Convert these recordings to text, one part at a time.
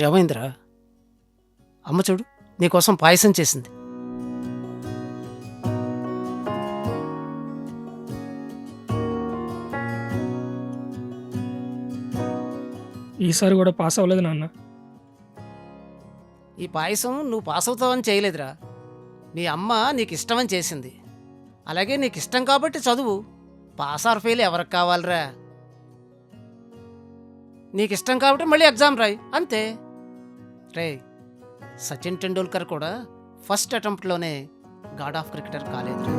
ఏమైందిరా? అమ్మ చూడు, నీకోసం పాయసం చేసింది. ఈసారి కూడా పాస్ అవ్వలేదు నాన్న. ఈ పాయసం నువ్వు పాస్ అవుతావని చేయలేదురా. మీ అమ్మ నీకు ఇష్టమని చేసింది. అలాగే నీకు ఇష్టం కాబట్టి చదువు. పాస్ ఆర్ ఫెయిల్ ఎవరికి కావాలరా? నీకు ఇష్టం కాబట్టి మళ్ళీ ఎగ్జామ్ రాయి, అంతే. రే, సచిన్ టెండూల్కర్ కూడా ఫస్ట్ అటెంప్ట్లోనే గాడ్ ఆఫ్ క్రికెటర్ కాలేదురా.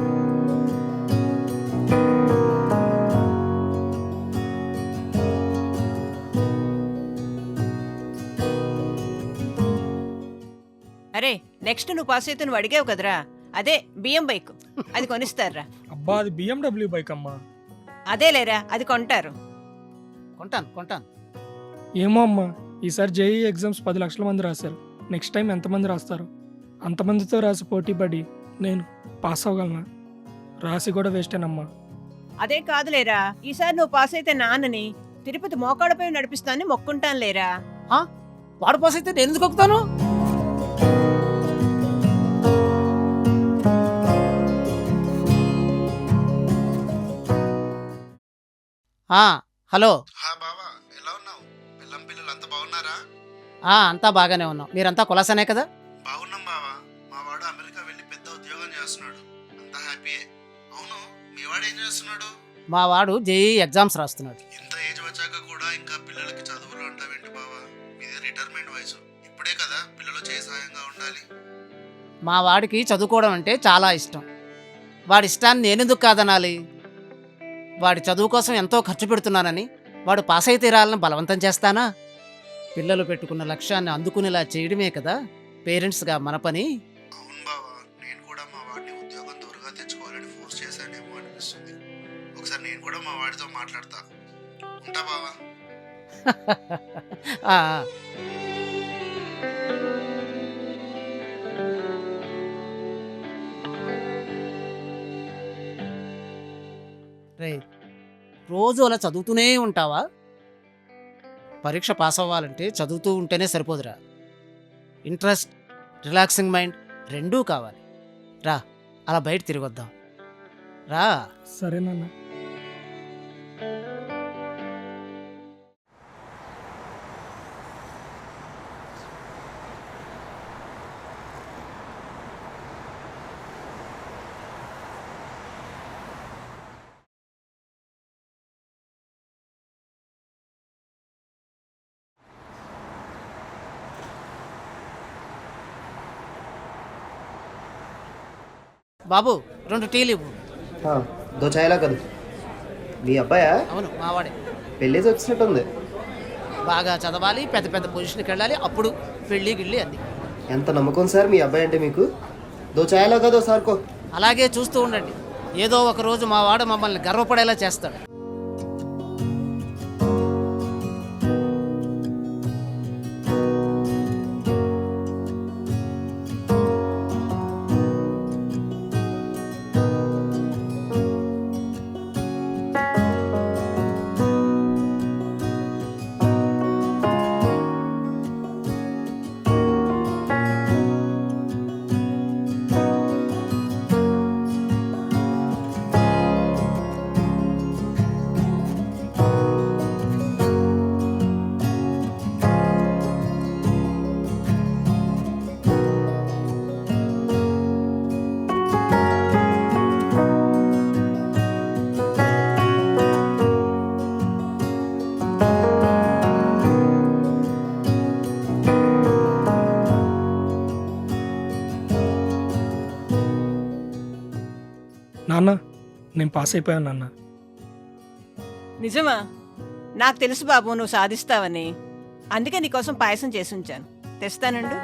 అరే, నెక్స్ట్ నువ్వు పాస్ అయితే నువ్వు అడిగావు కదరా, అదే బియ్యం బైక్, అది కొనిస్తారా? అబ్బా, అది BMW బైక్ అమ్మా. అదే లేరా, అది కొంటారు. కొంటాను. ఏమో అమ్మా, ఈసారి జేఈ ఎగ్జామ్స్ 10 లక్షల మంది రాశారు. నెక్స్ట్ టైం ఎంతమంది రాస్తారు? అంతమందితో రాసి పోటీ పడి నేను పాస్ అవ్వగలనా? రాసి కూడా వేస్టేనమ్మా. అదే కాదులేరా, ఈసారి నువ్వు పాస్ అయితే నాన్నని తిరుపతి మోకాడపై నడిపిస్తానని మొక్కుంటాను లేరా. వాడు పాస్ అయితే నేను ఎందుకు ఎక్కుతాను? హలో. బావా, ఎలా ఉన్నావు? పిల్లం పిల్లలు అంతా బాగున్నారా? అంతా బాగానే ఉన్నాం. మీరంతా కులాసనే కదా? బాగున్నాం బావా. మా వాడు అమెరికా వెళ్ళి పెద్ద ఉద్యోగం చేస్తున్నాడు. అంతా హ్యాపీయే. అవును, మీ వాడు ఏం చేస్తున్నాడు? మా వాడు జేఈ ఎగ్జామ్స్ రాస్తున్నాడు. ఇంత ఏజ్ వచ్చాక కూడా ఇంకా పిల్లలకి చదువులు అంటావేంటి బావా? మీది రిటైర్మెంట్ వయసు. ఇప్పుడే కదా పిల్లలు చేయి సాయంగా ఉండాలి. మా వాడికి చదువుకోవడం అంటే చాలా ఇష్టం. వాడి ఇష్టాన్ని నేనెందుకు కాదనాలి? వాడి చదువు కోసం ఎంతో ఖర్చు పెడుతున్నానని వాడు పాస్ అయితే తీరాలని బలవంతం చేస్తానా? పిల్లలు పెట్టుకున్న లక్ష్యాన్ని అందుకునేలా చేయడమే కదా పేరెంట్స్గా మన పని. అవును బావా, నేను కూడా మా వాడిని ఉద్యోగం త్వరగా తెచ్చుకోవాలని ఫోర్స్ చేశానేమో అనిపిస్తుంది. ఒకసారి నేను కూడా మా వాడితో మాట్లాడతా. ఉంటా బావా. ఆ, రే, రోజు అలా చదువుతూనే ఉంటావా? పరీక్ష పాస్ అవ్వాలంటే చదువుతూ ఉంటేనే సరిపోదురా. ఇంట్రెస్ట్, రిలాక్సింగ్ మైండ్ రెండూ కావాలి. రా, అలా బయట తిరిగొద్దాం. రా. సరే నాన్న. బాబు, 2 టీలు ఇవ్వు. దో చాయలా కదా. మీ అబ్బాయా? అవును, మావాడే. పెళ్ళేసి వచ్చినట్టుంది. బాగా చదవాలి, పెద్ద పెద్ద పొజిషన్కి వెళ్ళాలి, అప్పుడు పెళ్ళి గిళ్ళి అన్ని. ఎంత నమ్మకం సార్ మీ అబ్బాయి అంటే మీకు. దో చాయలా కదా సార్కో. అలాగే చూస్తూ ఉండండి. ఏదో ఒక రోజు మా వాడు మమ్మల్ని గర్వపడేలా చేస్తాడు. నాన్న, నేను పాస్ అయిపోయాను నాన్న. నిజమా? నాకు తెలుసు బాబు, నువ్వు సాధిస్తావని. అందుకే నీకోసం పాయసం చేసి ఉంచాను, తెస్తానండు.